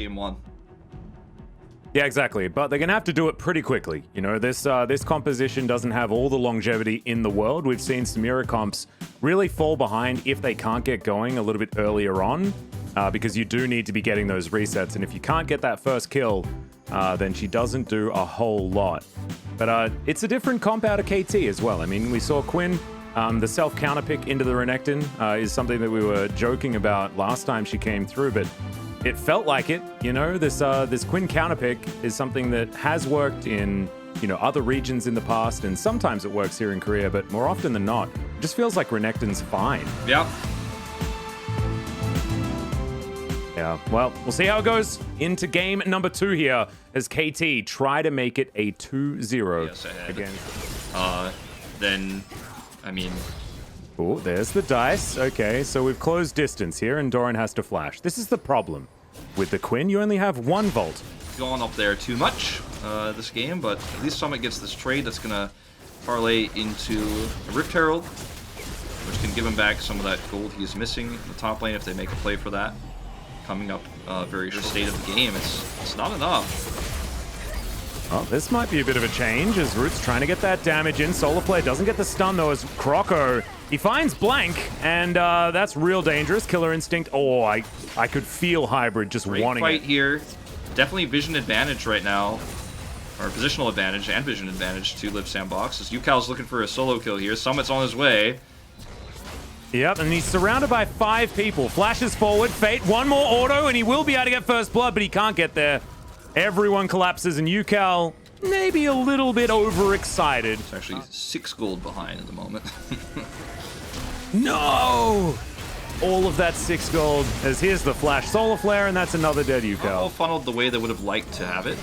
game one. Yeah, exactly. But they're going to have to do it pretty quickly. You know, this composition doesn't have all the longevity in the world. We've seen Samira comps really fall behind if they can't get going a little bit earlier on, because you do need to be getting those resets. And if you can't get that first kill, then she doesn't do a whole lot. But it's a different comp out of KT as well. I mean, we saw Quinn. The self-counter pick into the Renekton is something that we were joking about last time she came through, but it felt like it. You know, this Quinn counter pick is something that has worked in, you know, other regions in the past, and sometimes it works here in Korea, but more often than not, it just feels like Renekton's fine. Yep. Yeah, well, we'll see how it goes into game number 2 here as KT try to make it a 2-0 yes, against. Then, I mean... Oh, there's the dice. Okay, so we've closed distance here, and Doran has to flash. This is the problem. With the Quinn, you only have 1 Volt. Gone up there too much this game, but at least Summit gets this trade that's going to parlay into a Rift Herald, which can give him back some of that gold he's missing in the top lane if they make a play for that. Coming up very short state of the game, it's not enough. Well, this might be a bit of a change as Root's trying to get that damage in. Solarflare doesn't get the stun though as Croco, he finds Blank, and that's real dangerous. Killer Instinct, oh, I could feel Hybrid just Great wanting fight it. here. Definitely vision advantage right now, or positional advantage and vision advantage to Live Sandbox as Yukal's looking for a solo kill here. Summit's on his way. Yep, and he's surrounded by 5 people. Flashes forward, Fate, 1 more auto, and he will be able to get first blood, but he can't get there. Everyone collapses, and Yukal maybe a little bit overexcited. It's actually 6 gold behind at the moment. No! All of that 6 gold, as here's the flash solar flare, and that's another dead Yukal. All funneled the way they would have liked to have it.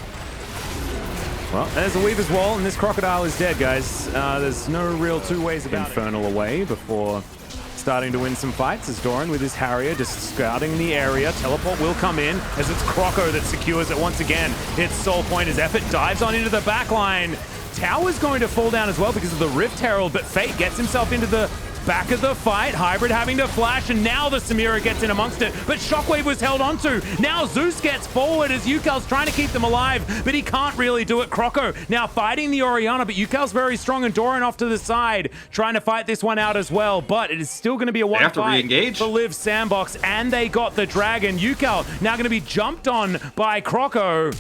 Well, there's a Weaver's Wall, and this Crocodile is dead, guys. There's no real 2 ways about Infernal away before starting to win some fights as Doran with his Harrier just scouting the area. Teleport will come in as it's Croco that secures it once again. It's Soul Point as Effort dives on into the back line. Tower's going to fall down as well because of the Rift Herald, but Fate gets himself into the back of the fight. Hybrid having to flash, and now the Samira gets in amongst it, but Shockwave was held onto. Now Zeus gets forward as Yukal's trying to keep them alive, but he can't really do it. Croco now fighting the Orianna, but Yukal's very strong, and Doran off to the side trying to fight this one out as well, but it is still going to be a one fight for Live Sandbox, and they got the Dragon. Yukal now going to be jumped on by Croco.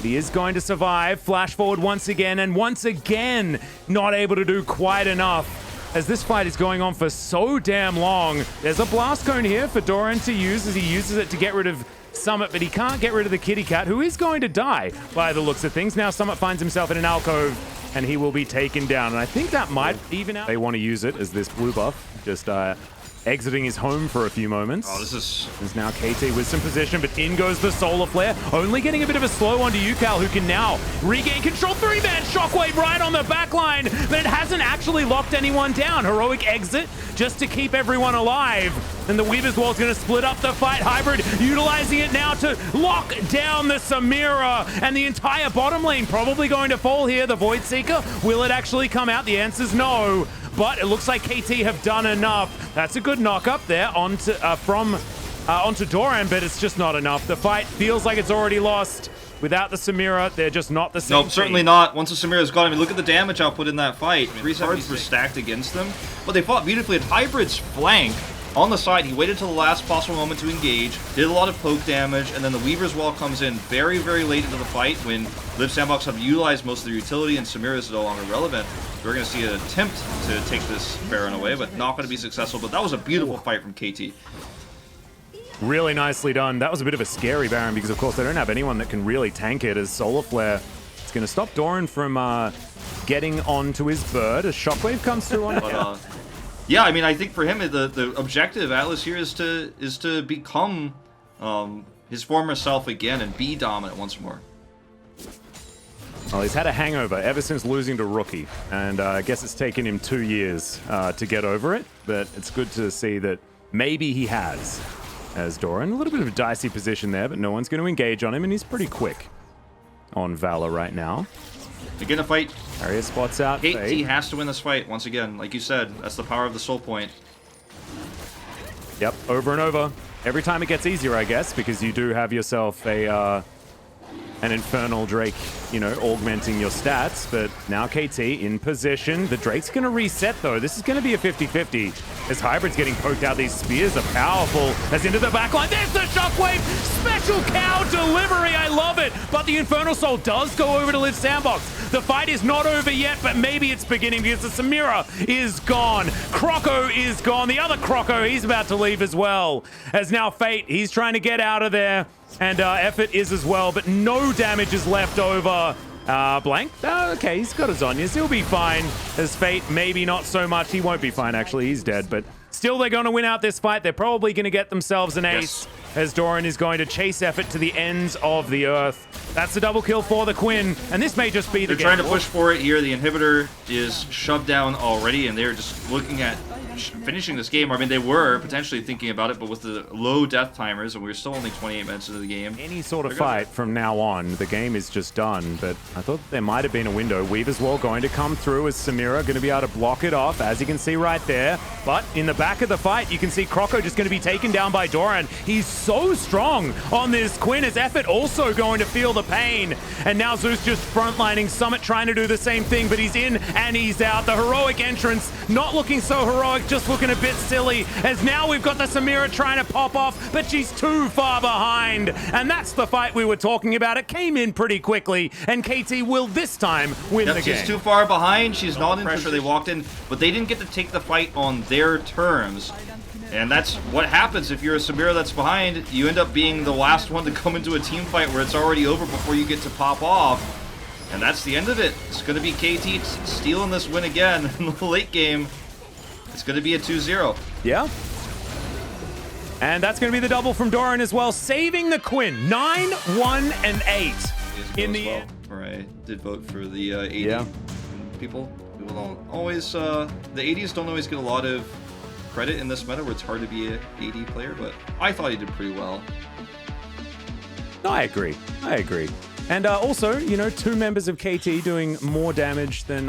He is going to survive. Flash forward once again, and once again not able to do quite enough as this fight is going on for so damn long. There's a blast cone here for Doran to use as he uses it to get rid of Summit, but he can't get rid of the kitty cat, who is going to die by the looks of things. Now Summit finds himself in an alcove, and he will be taken down. And I think that might even out. They want to use it as this blue buff just exiting his home for a few moments. Oh, this is... There's now KT with some position, but in goes the Solar Flare, only getting a bit of a slow onto Yukal, who can now regain control. 3-man Shockwave right on the back line, but it hasn't actually locked anyone down. Heroic exit just to keep everyone alive. And the Weaver's Wall is going to split up the fight. Hybrid utilizing it now to lock down the Samira, and the entire bottom lane probably going to fall here. The Void Seeker, will it actually come out? The answer's no. But it looks like KT have done enough. That's a good knock up there onto Doran, but it's just not enough. The fight feels like it's already lost. Without the Samira, they're just not the same. Nope, certainly not. Once the Samira's got him, look at the damage output in that fight. 3 cards were stacked against them, but they fought beautifully. At Hybrid's flank on the side, he waited till the last possible moment to engage, did a lot of poke damage, and then the Weaver's Wall comes in very, very late into the fight when Live Sandbox have utilized most of their utility and Samira is no longer relevant. We're going to see an attempt to take this Baron away, but not going to be successful. But that was a beautiful fight from KT. Really nicely done. That was a bit of a scary Baron because, of course, they don't have anyone that can really tank it as Solar Flare. It's going to stop Doran from getting onto his bird as Shockwave comes through on it. Yeah, I mean, I think for him, the objective, Atlas, here is to become his former self again and be dominant once more. Well, he's had a hangover ever since losing to Rookie, and I guess it's taken him 2 years to get over it, but it's good to see that maybe he has. As Doran, a little bit of a dicey position there, but no one's going to engage on him, and he's pretty quick on Valor right now. They're going to fight. Harrier spots out. KT has to win this fight once again. Like you said, that's the power of the Soul Point. Yep, over and over. every time it gets easier, I guess, because you do have yourself a an Infernal Drake, you know, augmenting your stats. But now KT in position. The Drake's going to reset, though. This is going to be a 50-50. As Hybrid's getting poked out, these spears are powerful. As into the backline, there's the Shockwave! Special cow delivery, I love it! But the Infernal Soul does go over to Live Sandbox. The fight is not over yet, but maybe it's beginning because the Samira is gone. Croco is gone. The other Croco, he's about to leave as well. As now Fate, he's trying to get out of there. And Effort is as well, but no damage is left over. Blank? Okay, he's got his Zhonya's. He'll be fine. As Fate, maybe not so much. He won't be fine, actually. He's dead, but still they're going to win out this fight. They're probably going to get themselves an ace. As Doran is going to chase Effort to the ends of the earth. That's the double kill for the Quinn, and this may just be the game. They're trying to push for it here. The inhibitor is shoved down already, and they're just looking at finishing this game. I mean, they were potentially thinking about it, but with the low death timers, and we're still only 28 minutes into the game. Any sort of fight from now on, the game is just done, but I thought there might have been a window. Weaver's Wall going to come through as Samira going to be able to block it off, as you can see right there. But in the back of the fight, you can see Croco just going to be taken down by Doran. He's so strong on this Quinn, as Effort also going to feel the pain. And now Zeus just frontlining, Summit trying to do the same thing, but he's in and he's out. The heroic entrance, not looking so heroic, just looking a bit silly, as now we've got the Samira trying to pop off, but she's too far behind. And that's the fight we were talking about. It came in pretty quickly, and KT will this time win the game. She's too far behind. She's not in pressure. They walked in, but they didn't get to take the fight on their terms. And that's what happens if you're a Samira that's behind. You end up being the last one to come into a team fight where it's already over before you get to pop off. And that's the end of it. It's going to be KT stealing this win again in the late game. It's going to be a 2-0. Yeah. And that's going to be the double from Doran as well, saving the Quinn. 9, 1, and 8 in the end. Or I did vote for the 80 people. People don't always, the 80s don't always get a lot of credit in this meta where it's hard to be an 80 player, but I thought he did pretty well. No, I agree. I agree. And also, you know, 2 members of KT doing more damage than